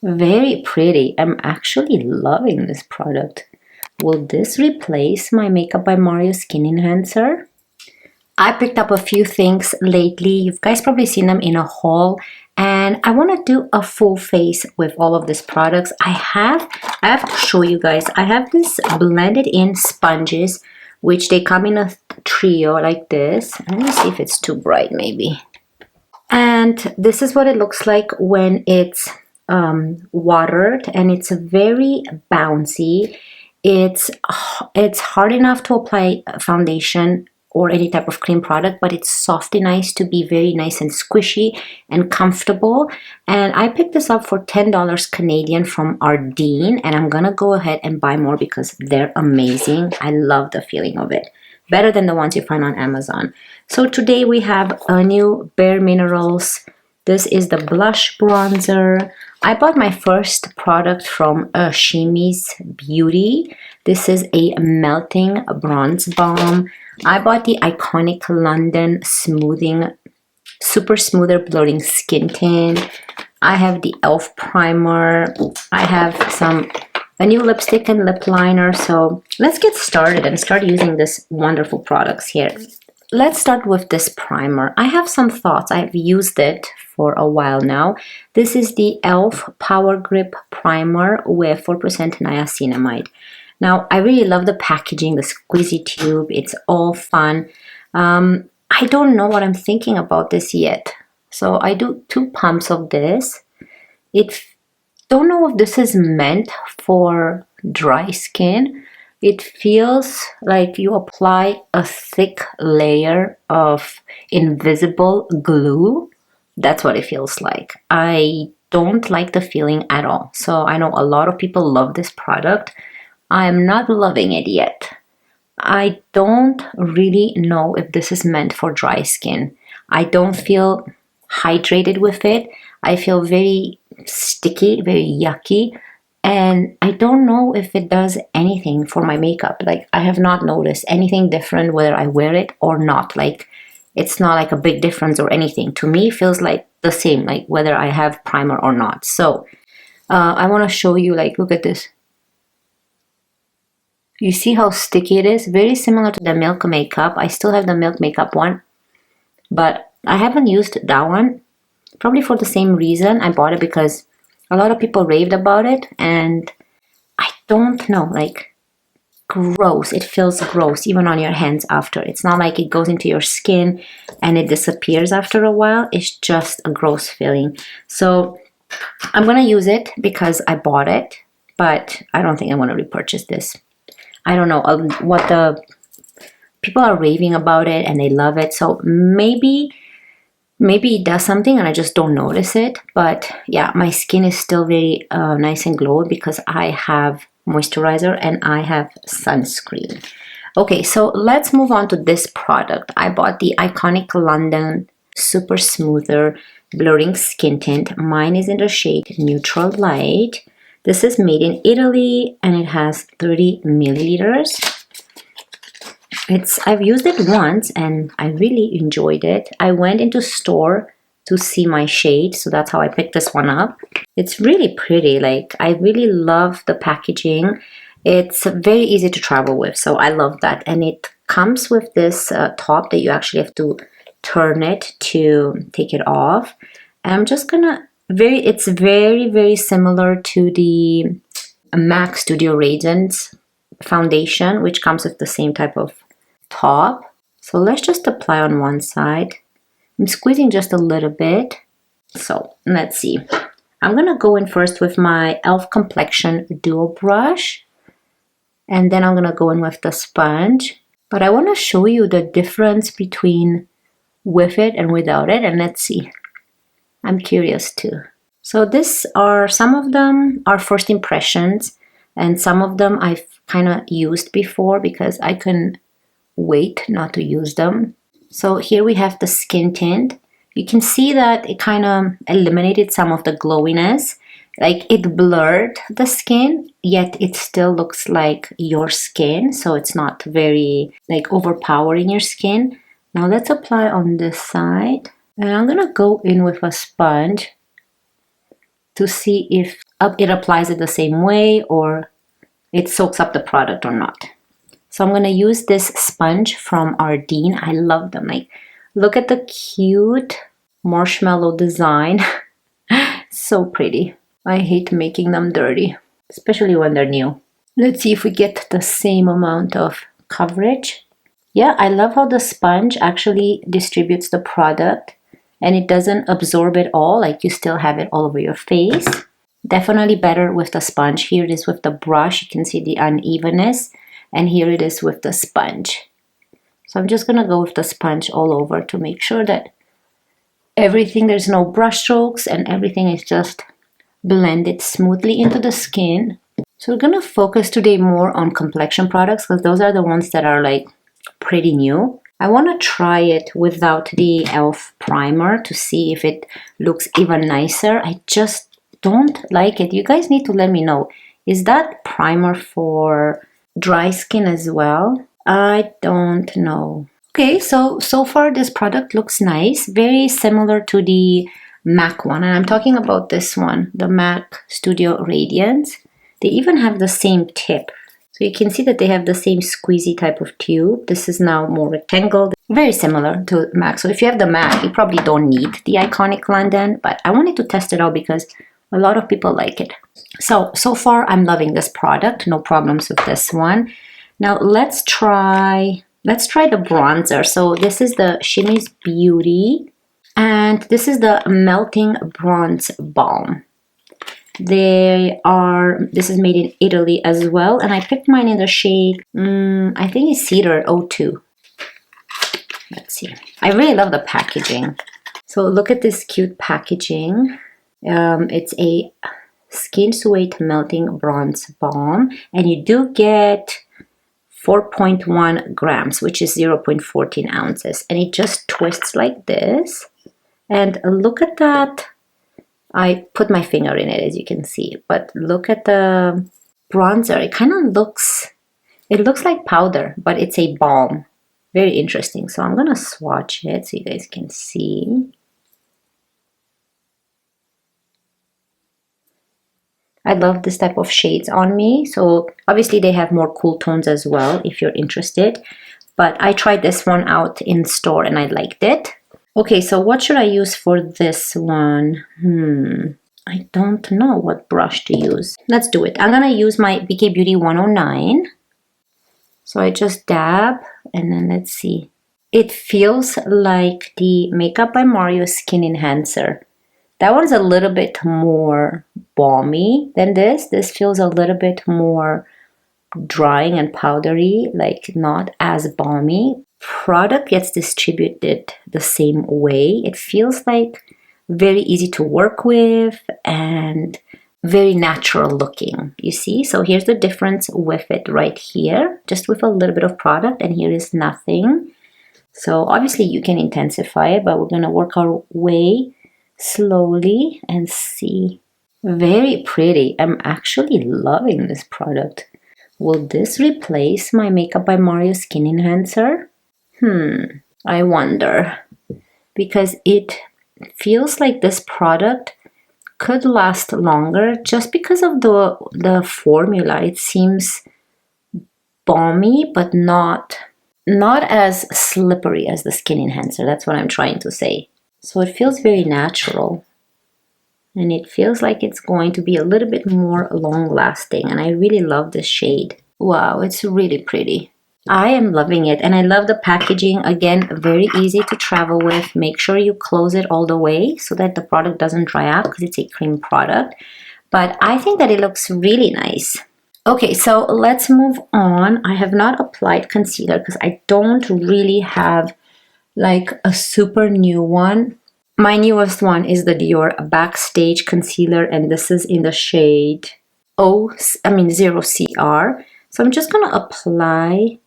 Very pretty. I'm actually loving this product. Will this replace my Makeup by Mario Skin Enhancer? I picked up a few things lately. You guys probably seen them in a haul, and I want to do a full face with all of these products. I have to show you guys. I have this blended in sponges, which they come in a trio like this. Let me see if it's too bright maybe. And this is what it looks like when it's watered, and it's very bouncy. It's hard enough to apply foundation or any type of cream product, but it's soft and nice to be very nice and squishy and comfortable. And I picked this up for $10 Canadian from Ardeen, and I'm gonna go ahead and buy more because they're amazing. I love the feeling of it. Better than the ones you find on Amazon. So today we have a new Bareminerals. This is the blush bronzer. I bought my first product from Simihaze Beauty. This is a melting bronze balm. I bought the iconic London smoothing, super smoother blurring skin tint. I have the e.l.f. primer. I have a new lipstick and lip liner. So let's get started and start using this wonderful products here. Let's start with this primer. I have some thoughts. I've used it for a while now. This is the e.l.f. Power Grip Primer with 4% niacinamide. Now, I really love the packaging, the squeezy tube. It's all fun. I don't know what I'm thinking about this yet. So I do 2 pumps of this. Don't know if this is meant for dry skin. It feels like you apply a thick layer of invisible glue. That's what it feels like. I don't like the feeling at all. So I know a lot of people love this product. I'm not loving it yet. I don't really know if this is meant for dry skin. I don't feel hydrated with it. I feel very sticky, very yucky. And I don't know if it does anything for my makeup. Like, I have not noticed anything different whether I wear it or not. Like, it's not like a big difference or anything. To me, it feels like the same, like whether I have primer or not. So I want to show you, like, look at this. You see how sticky it is? Very similar to the Milk Makeup. I still have the Milk Makeup one, but I haven't used that one. Probably for the same reason. I bought it because a lot of people raved about it, and I don't know, like, gross. It feels gross even on your hands after. It's not like it goes into your skin and it disappears after a while. It's just a gross feeling. So I'm gonna use it because I bought it, but I don't think I want to repurchase this. I don't know what the people are raving about it and they love it. So maybe it does something and I just don't notice it. But yeah, my skin is still very nice and glowing because I have moisturizer and I have sunscreen. Okay, so let's move on to this product. I bought the iconic London Super Smoother Blurring Skin Tint. Mine is in the shade Neutral Light. This is made in Italy and it has 30 milliliters. I've used it once and I really enjoyed it. I went into store to see my shade, so that's how I picked this one up. It's really pretty. Like, I really love the packaging. It's very easy to travel with, so I love that. And it comes with this top that you actually have to turn it to take it off. And I'm just gonna it's very, very similar to the MAC Studio Radiance foundation, which comes with the same type of top. So let's just apply on one side. I'm squeezing just a little bit. So let's see. I'm gonna go in first with my e.l.f. Complexion Duo Brush, and then I'm gonna go in with the sponge. But I want to show you the difference between with it and without it, and let's see. I'm curious too. So some of them are first impressions, and some of them I've kind of used before because I couldn't wait not to use them. So here we have the skin tint. You can see that it kind of eliminated some of the glowiness. Like, it blurred the skin, yet it still looks like your skin. So it's not very like overpowering your skin. Now let's apply on this side. And I'm gonna go in with a sponge to see if it applies it the same way or it soaks up the product or not. So I'm going to use this sponge from Ardeen. I love them. Like, look at the cute marshmallow design. So pretty. I hate making them dirty, especially when they're new. Let's see if we get the same amount of coverage. Yeah, I love how the sponge actually distributes the product and it doesn't absorb it all, like you still have it all over your face. Definitely better with the sponge. Here it is with the brush. You can see the unevenness. And here it is with the sponge. So I'm just going to go with the sponge all over to make sure that everything, there's no brush strokes and everything is just blended smoothly into the skin. So we're going to focus today more on complexion products because those are the ones that are like pretty new. I want to try it without the e.l.f. primer to see if it looks even nicer. I just don't like it. You guys need to let me know. Is that primer for dry skin as well? I don't know. Okay, so far this product looks nice. Very similar to the MAC one. And I'm talking about this one, the MAC Studio Radiance. They even have the same tip. So you can see that they have the same squeezy type of tube. This is now more rectangle. Very similar to MAC. So if you have the MAC, you probably don't need the Iconic London. But I wanted to test it out because a lot of people like it. So far I'm loving this product. No problems with this one. Now let's try the bronzer. So this is the Shimmy's Beauty. And this is the Melting Bronze Balm. This is made in Italy as well. And I picked mine in the shade, I think it's Cedar 02. Let's see. I really love the packaging. So look at this cute packaging. It's a Skin Suede Melting Bronze Balm. And you do get 4.1 grams, which is 0.14 ounces. And it just twists like this. And look at that. I put my finger in it, as you can see, but look at the bronzer. It kind of looks like powder, but it's a balm. Very interesting. So I'm gonna swatch it so you guys can see. I love this type of shades on me. So obviously they have more cool tones as well if you're interested, but I tried this one out in store and I liked it. Okay, so what should I use for this one? I don't know what brush to use. Let's do it. I'm gonna use my BK Beauty 109. So I just dab and then let's see. It feels like the Makeup by Mario Skin Enhancer. That one's a little bit more balmy than this. This feels a little bit more drying and powdery, like not as balmy. Product gets distributed the same way. It feels like very easy to work with and very natural looking, you see? So here's the difference with it right here, just with a little bit of product, and here is nothing. So obviously you can intensify it, but we're gonna work our way slowly and see. Very pretty. I'm actually loving this product. Will this replace my Makeup by Mario Skin Enhancer? I wonder, because it feels like this product could last longer just because of the formula. It seems balmy, but not as slippery as the Skin Enhancer. That's what I'm trying to say. So it feels very natural. And it feels like it's going to be a little bit more long-lasting. And I really love this shade. Wow, it's really pretty. I am loving it. And I love the packaging. Again, very easy to travel with. Make sure you close it all the way so that the product doesn't dry out because it's a cream product. But I think that it looks really nice. Okay, so let's move on. I have not applied concealer because I don't really have like a super new one. My newest one is the Dior Backstage Concealer, and this is in the shade 0CR. So I'm just going to apply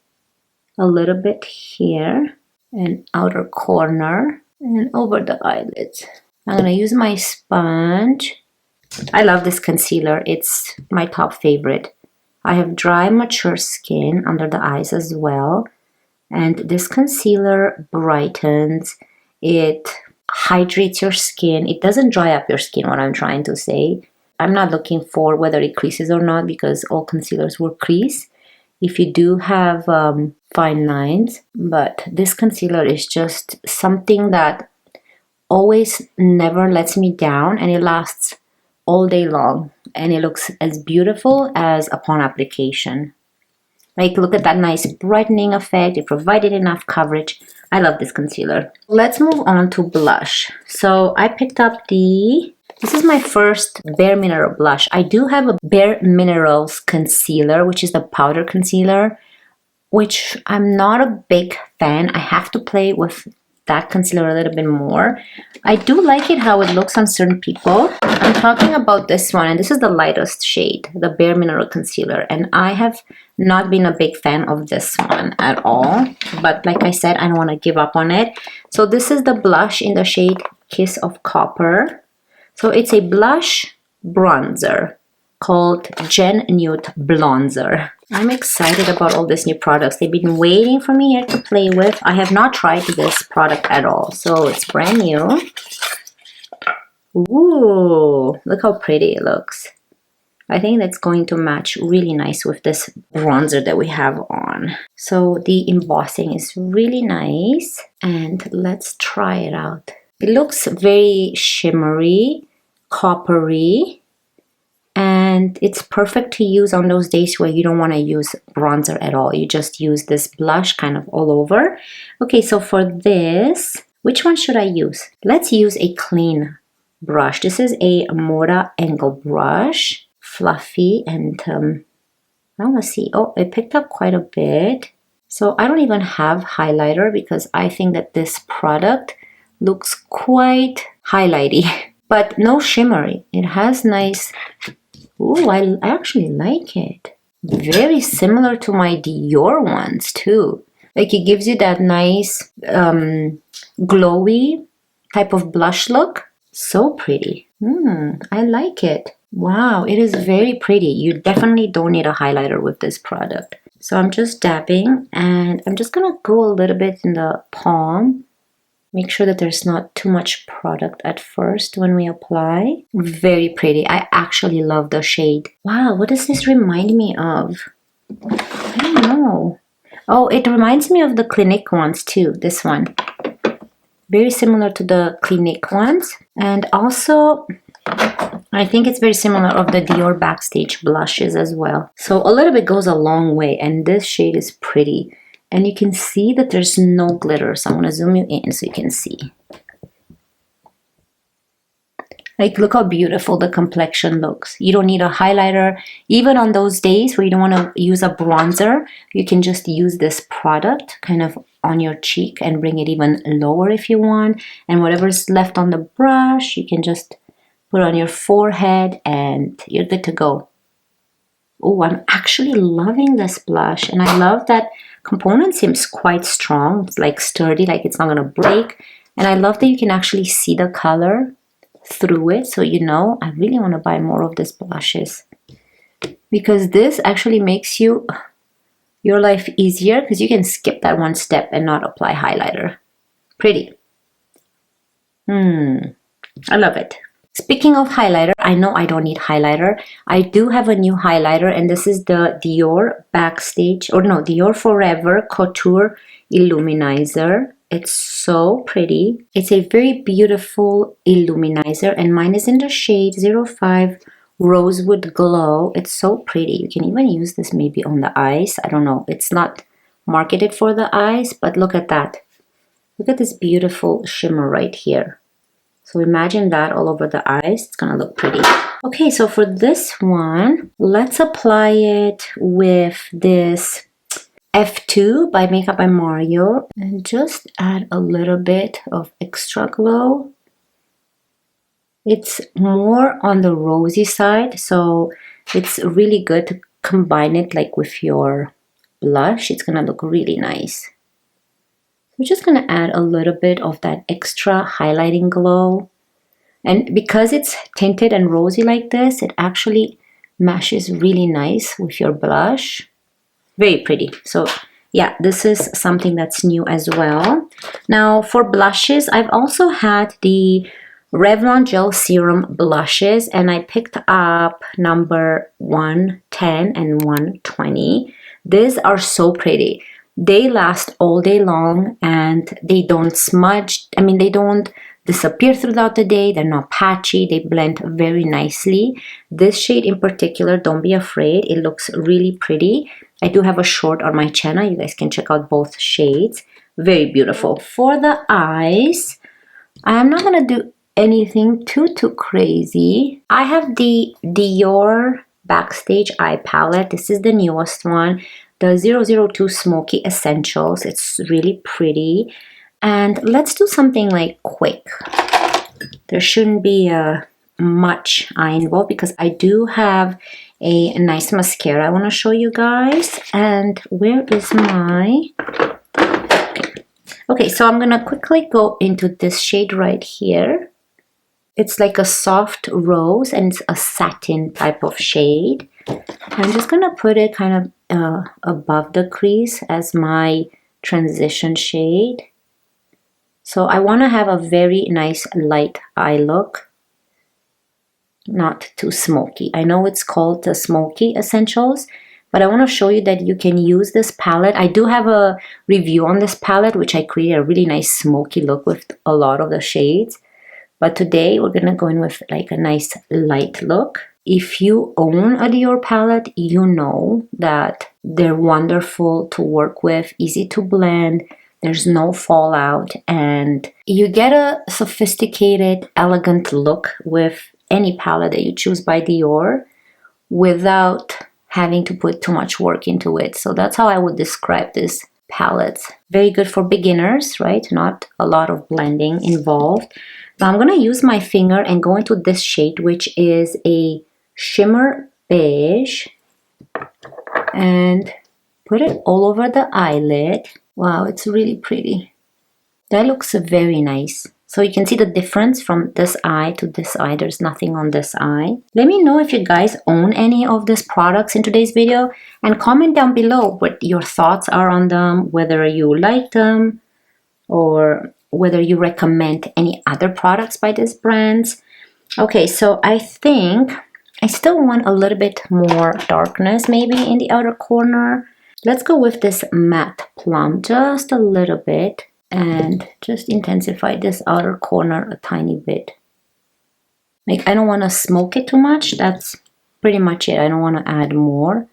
a little bit here and outer corner and over the eyelids. I'm going to use my sponge. I love this concealer. It's my top favorite. I have dry, mature skin under the eyes as well. And this concealer brightens. It hydrates your skin. It doesn't dry up your skin, what I'm trying to say. I'm not looking for whether it creases or not because all concealers will crease if you do have fine lines. But this concealer is just something that always never lets me down, and it lasts all day long, and it looks as beautiful as upon application. Like, look at that nice brightening effect. It provided enough coverage. I love this concealer. Let's move on to blush. So I picked up this is my first Bare Mineral blush. I do have a Bare Minerals concealer, which is the powder concealer, which I'm not a big fan. I have to play with that concealer a little bit more. I do like it how it looks on certain people. I'm talking about this one, and this is the lightest shade, the Bare Mineral concealer, and I have not been a big fan of this one at all, but like I said, I don't want to give up on it. So this is the blush in the shade Kiss of Copper. So it's a blush bronzer called Gen Nude Blonzer. I'm excited about all these new products. They've been waiting for me here to play with. I have not tried this product at all, so it's brand new. Ooh, look how pretty it looks. I think that's going to match really nice with this bronzer that we have on. So the embossing is really nice, and let's try it out. It looks very shimmery, coppery, and it's perfect to use on those days where you don't want to use bronzer at all. You just use this blush kind of all over. Okay, so for this, which one should I use? Let's use a clean brush. This is a Moda angle brush, fluffy, and I want to see. Oh, it picked up quite a bit. So I don't even have highlighter because I think that this product looks quite highlighty, but no shimmery. It has nice. Ooh, I actually like it. Very similar to my Dior ones too. Like, it gives you that nice glowy type of blush look. So pretty. I like it. Wow, it is very pretty. You definitely don't need a highlighter with this product. So I'm just dabbing, and I'm just gonna go a little bit in the palm. Make sure that there's not too much product at first when we apply. Very pretty. I actually love the shade. Wow, what does this remind me of? I don't know. Oh, it reminds me of the Clinique ones too, this one. Very similar to the Clinique ones. And also, I think it's very similar of the Dior Backstage blushes as well. So a little bit goes a long way, and this shade is pretty. And you can see that there's no glitter. So I'm going to zoom you in so you can see. Like, look how beautiful the complexion looks. You don't need a highlighter. Even on those days where you don't want to use a bronzer, you can just use this product kind of on your cheek and bring it even lower if you want. And whatever's left on the brush, you can just put on your forehead and you're good to go. Oh, I'm actually loving this blush. And I love that component seems quite strong. It's like sturdy, like it's not going to break. And I love that you can actually see the color through it. So, you know, I really want to buy more of these blushes. Because this actually makes your life easier, because you can skip that one step and not apply highlighter. Pretty. I love it. Speaking of highlighter, I know I don't need highlighter. I do have a new highlighter, and this is the Dior Backstage, or no, Dior Forever Couture Illuminizer. It's so pretty. It's a very beautiful illuminizer, and mine is in the shade 05 Rosewood Glow. It's so pretty. You can even use this maybe on the eyes. I don't know. It's not marketed for the eyes, but look at that. Look at this beautiful shimmer right here. So imagine that all over the eyes. It's gonna look pretty. Okay, so for this one, let's apply it with this F2 by Makeup by Mario and just add a little bit of extra glow. It's more on the rosy side, so it's really good to combine it like with your blush. It's gonna look really nice. We're just going to add a little bit of that extra highlighting glow. And because it's tinted and rosy like this, it actually matches really nice with your blush. Very pretty. So yeah, this is something that's new as well. Now for blushes, I've also had the Revlon Gel Serum Blushes, and I picked up number 110 and 120. These are so pretty. They last all day long and they don't smudge. I mean, they don't disappear throughout the day. They're not patchy. They blend very nicely. This shade in particular, don't be afraid. It looks really pretty. I do have a short on my channel. You guys can check out both shades. Very beautiful. For the eyes, I'm not going to do anything too crazy. I have the Dior Backstage eye palette. This is the newest one, the 002 Smoky Essentials. It's really pretty. And let's do something like quick. There shouldn't be much eye involved because I do have a nice mascara I want to show you guys. And where is my... Okay, so I'm gonna quickly go into this shade right here. It's like a soft rose and it's a satin type of shade. I'm just gonna put it kind of above the crease as my transition shade. So I want to have a very nice light eye look, not too smoky. I know it's called the Smoky Essentials, but I want to show you that you can use this palette. I do have a review on this palette, which I created a really nice smoky look with a lot of the shades. But today we're going to go in with like a nice light look. If you own a Dior palette, you know that they're wonderful to work with, easy to blend. There's no fallout, and you get a sophisticated, elegant look with any palette that you choose by Dior without having to put too much work into it. So that's how I would describe this palette. Very good for beginners, right? Not a lot of blending involved. Now I'm going to use my finger and go into this shade, which is a shimmer beige, and put it all over the eyelid. Wow, it's really pretty. That looks very nice. So you can see the difference from this eye to this eye. There's nothing on this eye. Let me know if you guys own any of these products in today's video, and comment down below what your thoughts are on them, whether you like them or whether you recommend any other products by these brands. Okay, so I think I still want a little bit more darkness maybe in the outer corner. Let's go with this matte plum just a little bit and just intensify this outer corner a tiny bit. Like, I don't want to smoke it too much. That's pretty much it. I don't want to add more.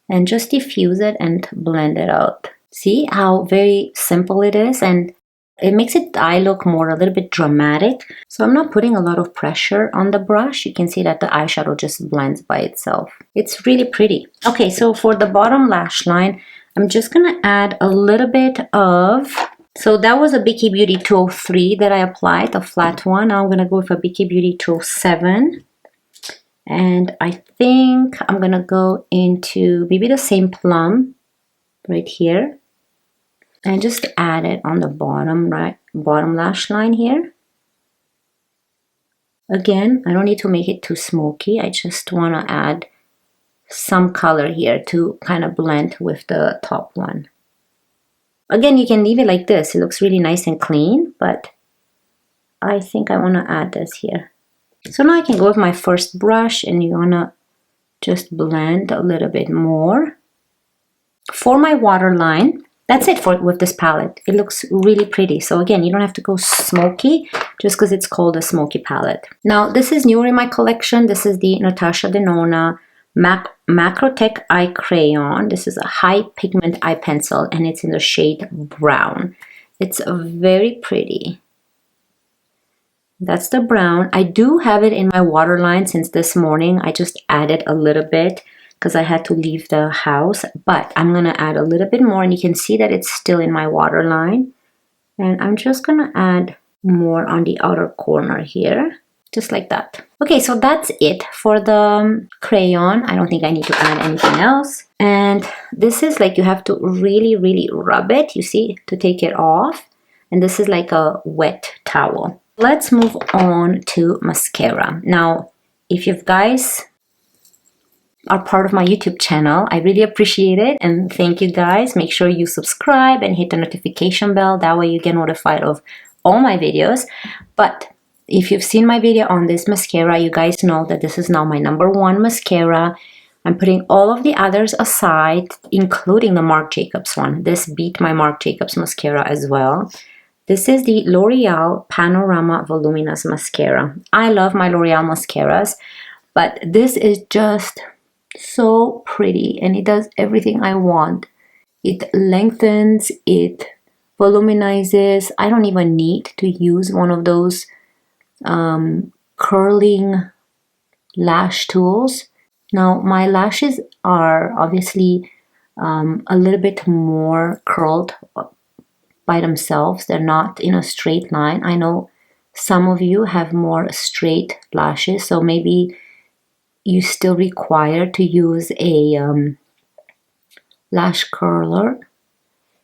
And just diffuse it and blend it out. See how very simple it is? And it makes it eye look more a little bit dramatic. So I'm not putting a lot of pressure on the brush. You can see that the eyeshadow just blends by itself. It's really pretty. Okay, so for the bottom lash line, I'm just going to add a little bit of... So that was a BK Beauty 203 that I applied, the flat one. Now I'm going to go with a BK Beauty 207. And I think I'm going to go into maybe the same plum right here. And just add it on the bottom lash line here. Again, I don't need to make it too smoky. I just want to add some color here to kind of blend with the top one. Again, you can leave it like this. It looks really nice and clean, but I think I want to add this here. So now I can go with my first brush and you want to just blend a little bit more. For my waterline, that's it with this palette. It looks really pretty. So again, you don't have to go smoky just because it's called a smoky palette. Now, this is newer in my collection. This is the Natasha Denona Macrotech Eye Crayon. This is a high pigment eye pencil and it's in the shade brown. It's very pretty. That's the brown. I do have it in my waterline since this morning. I just added a little bit because I had to leave the house, but I'm going to add a little bit more and you can see that it's still in my waterline. And I'm just going to add more on the outer corner here. Just like that. Okay, so that's it for the crayon. I don't think I need to add anything else. And this is like you have to really rub it, you see, to take it off. And this is like a wet towel. Let's move on to mascara. Now, if you guys are part of my YouTube channel, I really appreciate it. And thank you guys. Make sure you subscribe and hit the notification bell. That way you get notified of all my videos. But if you've seen my video on this mascara, you guys know that this is now my #1 mascara. I'm putting all of the others aside, including the Marc Jacobs one. This beat my Marc Jacobs mascara as well. This is the L'Oreal Panorama Voluminous Mascara. I love my L'Oreal mascaras, but this is just so pretty and it does everything I want. It lengthens, it volumizes. I don't even need to use one of those curling lash tools. Now my lashes are obviously a little bit more curled by themselves. They're not in a straight line. I know some of you have more straight lashes, so maybe you still require to use a lash curler.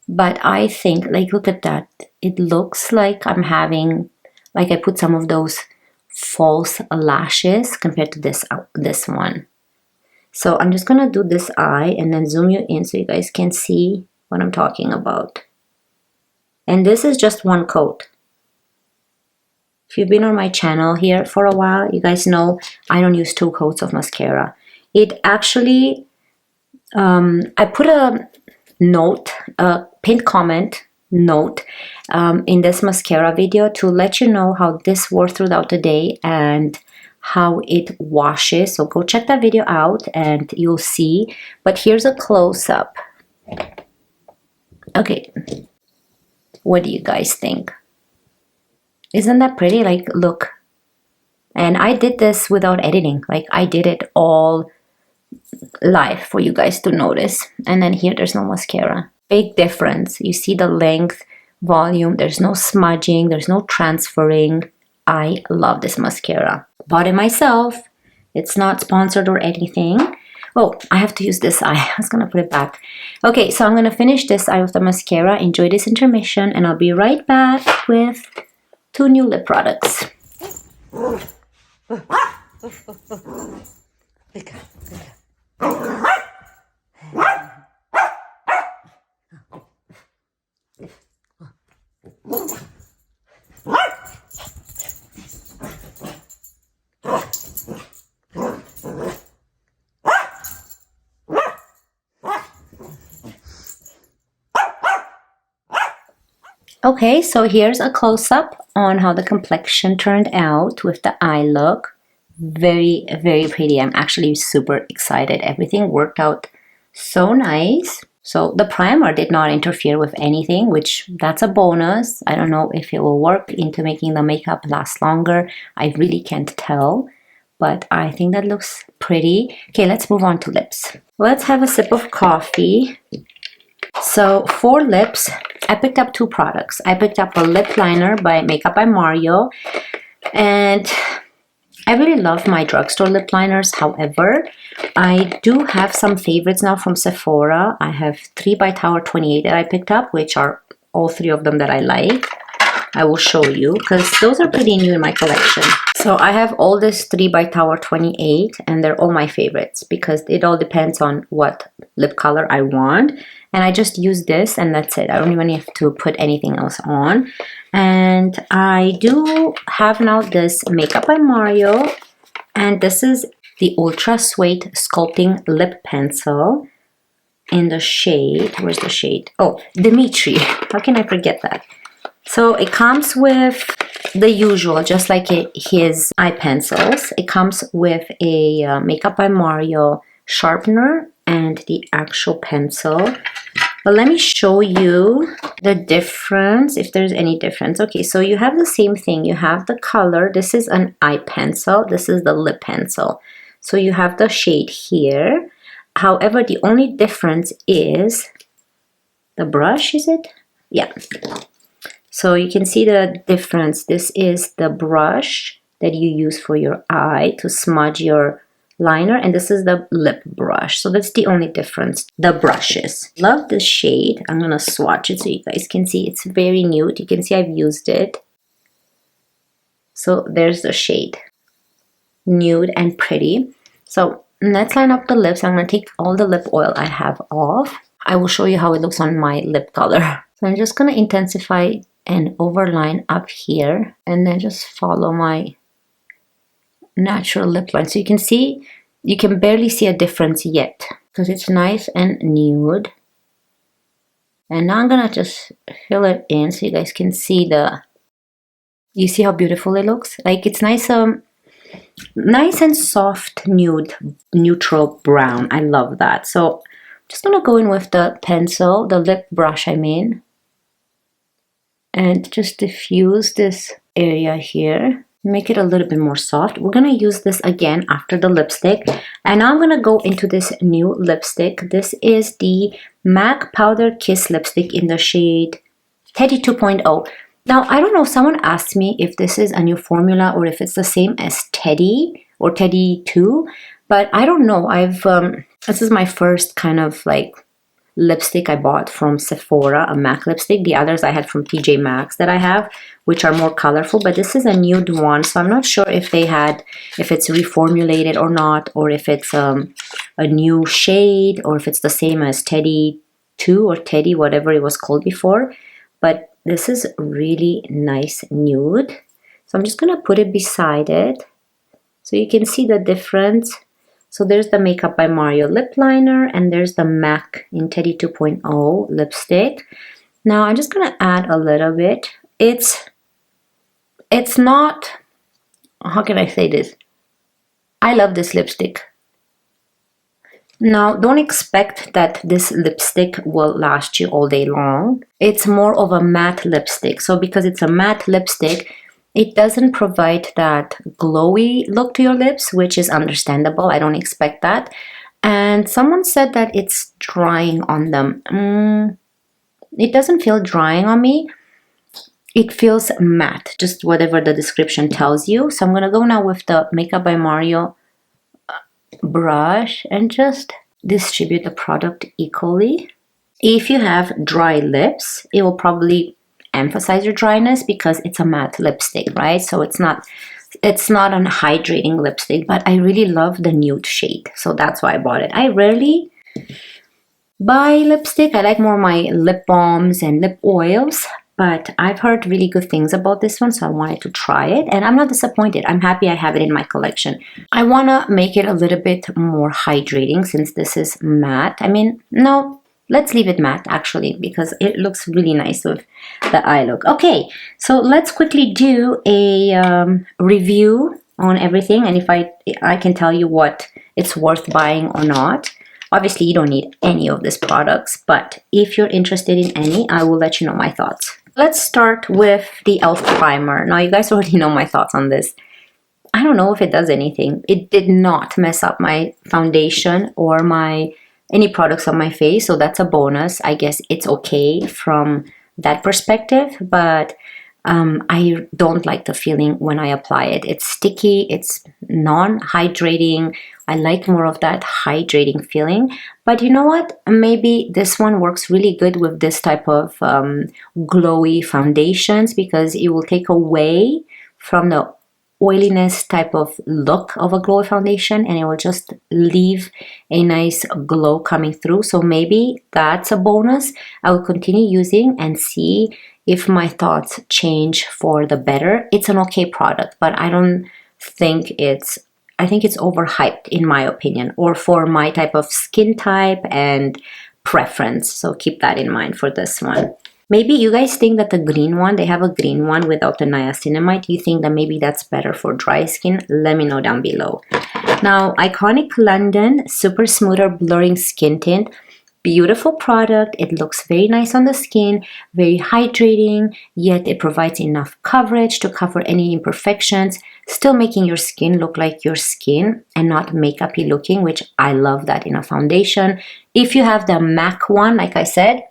But I think, like, look at that. It looks like I'm having, like I put some of those false lashes compared to this one. So I'm just gonna do this eye and then zoom you in so you guys can see what I'm talking about. And this is just one coat. If you've been on my channel here for a while, you guys know I don't use 2 coats of mascara. It actually, I put a note, a pinned comment note in this mascara video to let you know how this works throughout the day and how it washes. So go check that video out and you'll see. But here's a close-up. Okay, what do you guys think? Isn't that pretty? Like, look. And I did this without editing. Like, I did it all live for you guys to notice. And then here there's no mascara. Big difference. You see the length, volume. There's no smudging. There's no transferring. I love this mascara. Bought it myself. It's not sponsored or anything. Oh, I have to use this eye. I was gonna put it back. Okay, so I'm gonna finish this eye with the mascara. Enjoy this intermission and I'll be right back with 2 new lip products. Okay, so here's a close-up on how the complexion turned out with the eye look. Very, very pretty. I'm actually super excited. Everything worked out so nice. So the primer did not interfere with anything, which that's a bonus. I don't know if it will work into making the makeup last longer. I really can't tell, but I think that looks pretty. Okay, let's move on to lips. Let's have a sip of coffee. So for lips, I picked up 2 products. I picked up a lip liner by Makeup by Mario, and I really love my drugstore lip liners. However, I do have some favorites now from Sephora. I have 3 by Tower 28 that I picked up, which are all 3 of them that I like. I will show you because those are pretty new in my collection. So I have all this 3 by Tower 28 and they're all my favorites because it all depends on what lip color I want. And I just use this and that's it. I don't even have to put anything else on. And I do have now this Makeup by Mario. And this is the Ultra Suede Sculpting Lip Pencil in the shade. Where's the shade? Oh, Dmitry. How can I forget that? So it comes with the usual, just like his eye pencils. It comes with a Makeup by Mario sharpener and the actual pencil. But let me show you the difference, if there's any difference. Okay, so you have the same thing. You have the color. This is an eye pencil. This is the lip pencil. So you have the shade here. However, the only difference is the brush, is it? Yeah. So you can see the difference. This is the brush that you use for your eye to smudge your liner, and this is the lip brush. So that's the only difference, the brushes. Love this shade. I'm gonna swatch it so you guys can see. It's very nude. You can see I've used it. So there's the shade. Nude and pretty. So let's line up the lips. I'm gonna take all the lip oil I have off. I will show you how it looks on my lip color. So I'm just gonna intensify and overline up here, and then just follow my natural lip line. So you can see, you can barely see a difference yet because it's nice and nude. And now I'm gonna just fill it in so you guys can see you see how beautiful it looks? Like it's nice, nice and soft nude, neutral brown. I love that. So I'm just gonna go in with the pencil, the lip brush I mean, and just diffuse this area here. Make it a little bit more soft. We're gonna use this again after the lipstick, and now I'm gonna go into this new lipstick. This is the MAC Powder Kiss lipstick in the shade Teddy 2.0. Now I don't know, someone asked me if this is a new formula or if it's the same as Teddy or Teddy 2, but I don't know. This is my first kind of like lipstick I bought from Sephora, a MAC lipstick. The others I had from TJ Maxx that I have, which are more colorful, but this is a nude one, so I'm not sure if it's reformulated or not, or if it's a new shade, or if it's the same as Teddy 2 or Teddy, whatever it was called before. But this is really nice nude, so I'm just gonna put it beside it so you can see the difference. So there's the Makeup by Mario lip liner, and there's the MAC in Teddy 2.0 lipstick. Now I'm just gonna add a little bit. It's not, how can I say this? I love this lipstick. Now don't expect that this lipstick will last you all day long. It's more of a matte lipstick. So because it's a matte lipstick, it doesn't provide that glowy look to your lips, which is understandable. I don't expect that. And someone said that it's drying on them. It doesn't feel drying on me. It feels matte, just whatever the description tells you. So I'm gonna go now with the Makeup by Mario brush and just distribute the product equally. If you have dry lips, it will probably emphasize your dryness because it's a matte lipstick, right? So it's not an hydrating lipstick, but I really love the nude shade, so that's why I bought it. I rarely buy lipstick. I like more my lip balms and lip oils, but I've heard really good things about this one, so I wanted to try it, and I'm not disappointed. I'm happy I have it in my collection. I want to make it a little bit more hydrating since this is matte. I mean, no, let's leave it matte actually, because it looks really nice with the eye look. Okay, so let's quickly do a review on everything, and if I can tell you what it's worth buying or not. Obviously, you don't need any of these products, but if you're interested in any, I will let you know my thoughts. Let's start with the e.l.f. primer. Now, you guys already know my thoughts on this. I don't know if it does anything. It did not mess up my foundation or any products on my face, so that's a bonus. I guess it's okay from that perspective, but I don't like the feeling when I apply it. It's sticky, it's non-hydrating. I like more of that hydrating feeling. But you know what? Maybe this one works really good with this type of glowy foundations because it will take away from the oiliness type of look of a glowy foundation, and it will just leave a nice glow coming through. So maybe that's a bonus. I will continue using and see if my thoughts change for the better. It's an okay product, but I think it's overhyped in my opinion, or for my type of skin type and preference. So keep that in mind for this one. Maybe you guys think that the green one, they have a green one without the niacinamide. You think that maybe that's better for dry skin? Let me know down below. Now, Iconic London Super Smoother Blurring Skin Tint. Beautiful product. It looks very nice on the skin, very hydrating, yet it provides enough coverage to cover any imperfections, still making your skin look like your skin and not makeup-y looking, which I love that in a foundation. If you have the MAC one, like I said,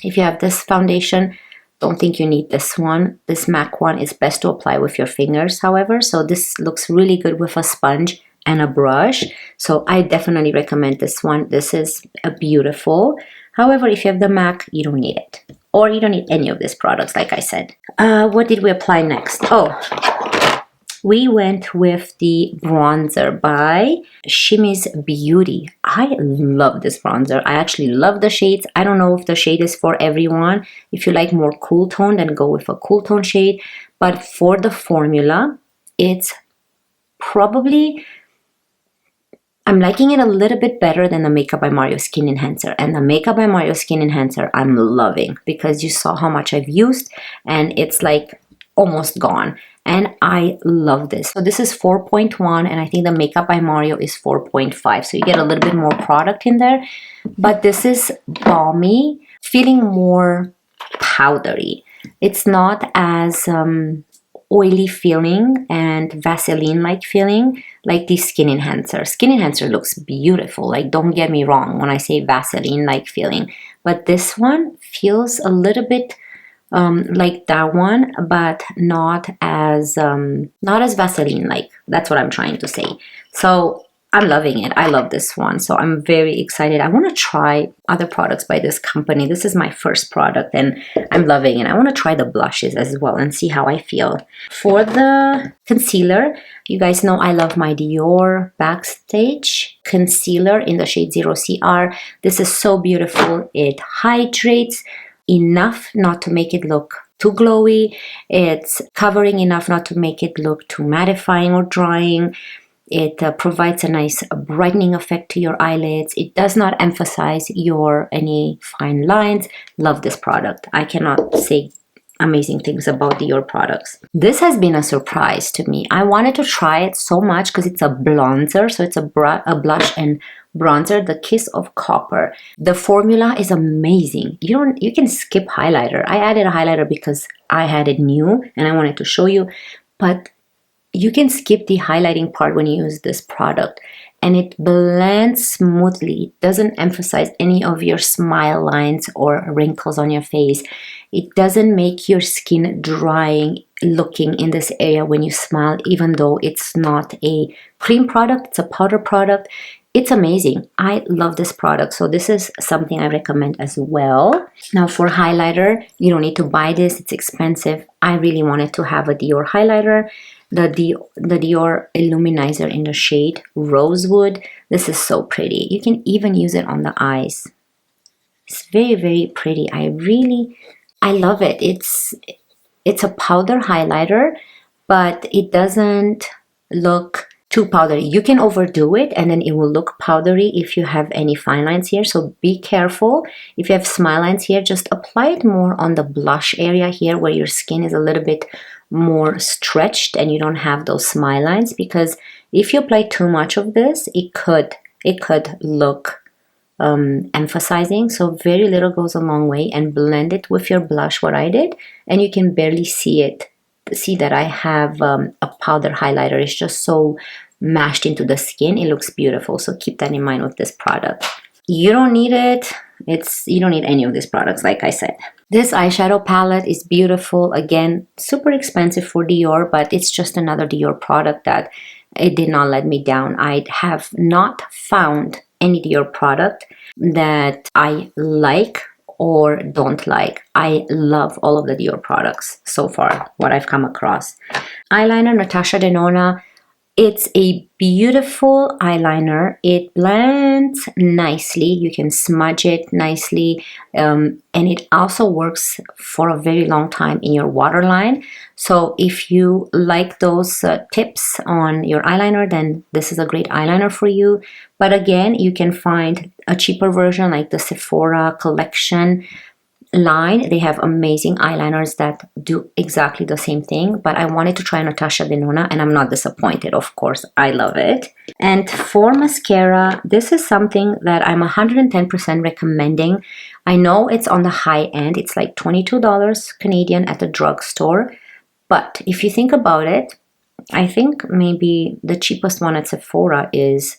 if you have this foundation, don't think you need this one. This MAC one is best to apply with your fingers, however. So this looks really good with a sponge and a brush. So I definitely recommend this one. This is a beautiful. However, if you have the MAC, you don't need it. Or you don't need any of these products, like I said. What did we apply next? Oh, we went with the bronzer by Shimmy's Beauty. I love this bronzer. I actually love the shades. I don't know if the shade is for everyone. If you like more cool tone, then go with a cool tone shade. But for the formula, it's probably, I'm liking it a little bit better than the Makeup by Mario Skin Enhancer. And the Makeup by Mario Skin Enhancer, I'm loving because you saw how much I've used and it's like almost gone. And I love this. So this is 4.1 and I think the Makeup by Mario is 4.5. So you get a little bit more product in there. But this is balmy, feeling more powdery. It's not as oily feeling and Vaseline-like feeling like the Skin Enhancer. Skin Enhancer looks beautiful. Like, don't get me wrong when I say Vaseline-like feeling. But this one feels a little bit like that one, but not as Vaseline-like. That's what I'm trying to say. So I'm loving it. I love this one. So I'm very excited. I want to try other products by this company. This is my first product and I'm loving it. I want to try the blushes as well and see how I feel. For the concealer, you guys know I love my Dior Backstage concealer in the shade 0CR. This is so beautiful. It hydrates enough not to make it look too glowy. It's covering enough not to make it look too mattifying or drying. It provides a nice brightening effect to your eyelids. It does not emphasize any fine lines. Love this product. I cannot say amazing things about Dior products. This has been a surprise to me. I wanted to try it so much because it's a bronzer, so it's a blush and bronzer, the Kiss of Copper. The formula is amazing. You can skip highlighter. I added a highlighter because I had it new and I wanted to show you, but you can skip the highlighting part when you use this product and it blends smoothly. It doesn't emphasize any of your smile lines or wrinkles on your face. It doesn't make your skin drying looking in this area when you smile, even though it's not a cream product, it's a powder product. It's amazing. I love this product. So this is something I recommend as well. Now for highlighter, you don't need to buy this. It's expensive. I really wanted to have a Dior highlighter. The Dior Luminizer in the shade Rosewood. This is so pretty. You can even use it on the eyes. It's very, very pretty. I love it. It's a powder highlighter, but it doesn't look too powdery. You can overdo it and then it will look powdery if you have any fine lines here. So be careful. If you have smile lines here, just apply it more on the blush area here where your skin is a little bit more stretched and you don't have those smile lines, because if you apply too much of this, it could look emphasizing. So very little goes a long way, and blend it with your blush, what I did, and you can barely see it. See that I have a powder highlighter. It's just so mashed into the skin. It looks beautiful. So keep that in mind with this product. You don't need it. You don't need any of these products, like I said. This eyeshadow palette is beautiful. Again, super expensive for Dior, but it's just another Dior product that it did not let me down. I have not found any Dior product that I like or don't like. I love all of the Dior products so far, what I've come across. Eyeliner, Natasha Denona. It's a beautiful eyeliner. It blends nicely. You can smudge it nicely. And it also works for a very long time in your waterline. So if you like those tips on your eyeliner, then this is a great eyeliner for you. But again, you can find a cheaper version like the Sephora collection line. They have amazing eyeliners that do exactly the same thing, but I wanted to try Natasha Denona and I'm not disappointed. Of course, I love it. And for mascara, this is something that I'm 110% recommending. I know it's on the high end. It's like $22 Canadian at the drugstore, but if you think about it, I think maybe the cheapest one at Sephora is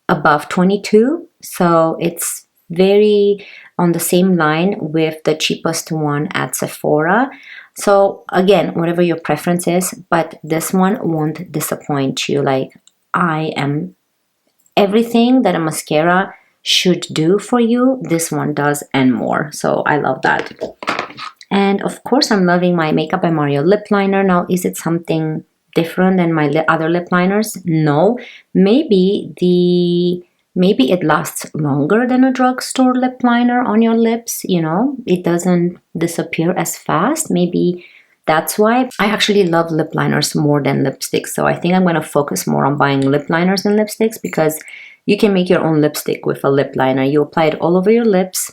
above 22, so it's very on the same line with the cheapest one at Sephora. So again, whatever your preference is, but this one won't disappoint you. Like, I am everything that a mascara should do for you, this one does and more. So I love that. And of course, I'm loving my Makeup by Mario lip liner. Now, is it something different than my other lip liners? No. Maybe it lasts longer than a drugstore lip liner on your lips, you know, it doesn't disappear as fast. Maybe that's why. I actually love lip liners more than lipsticks, so I think I'm going to focus more on buying lip liners than lipsticks, because you can make your own lipstick with a lip liner. You apply it all over your lips,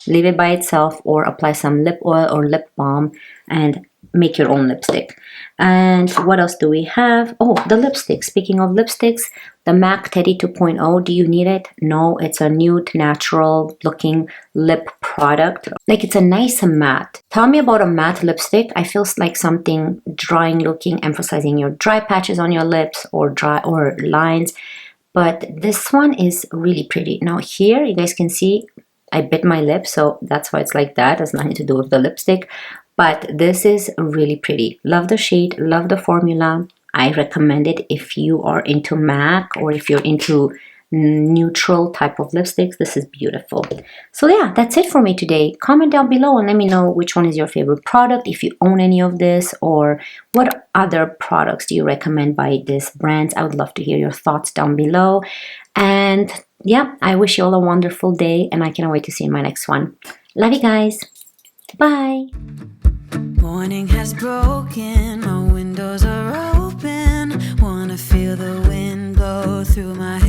leave it by itself, or apply some lip oil or lip balm and make your own lipstick. And what else do we have? Oh, the lipstick. Speaking of lipsticks, the MAC Teddy 2.0. Do you need it? No, it's a nude, natural looking lip product. Like, it's a nice matte. Tell me about a matte lipstick. I feel like something drying looking, emphasizing your dry patches on your lips or dry or lines. But this one is really pretty. Now here, you guys can see I bit my lip, so that's why it's like that. It has nothing to do with the lipstick. But this is really pretty. Love the shade, love the formula. I recommend it if you are into MAC or if you're into neutral type of lipsticks. This is beautiful. So yeah, that's it for me today. Comment down below and let me know which one is your favorite product, if you own any of this, or what other products do you recommend by this brand. I would love to hear your thoughts down below. And yeah, I wish you all a wonderful day, and I cannot wait to see you in my next one. Love you guys. Bye. Morning has broken, my windows are open. Wanna feel the wind blow through my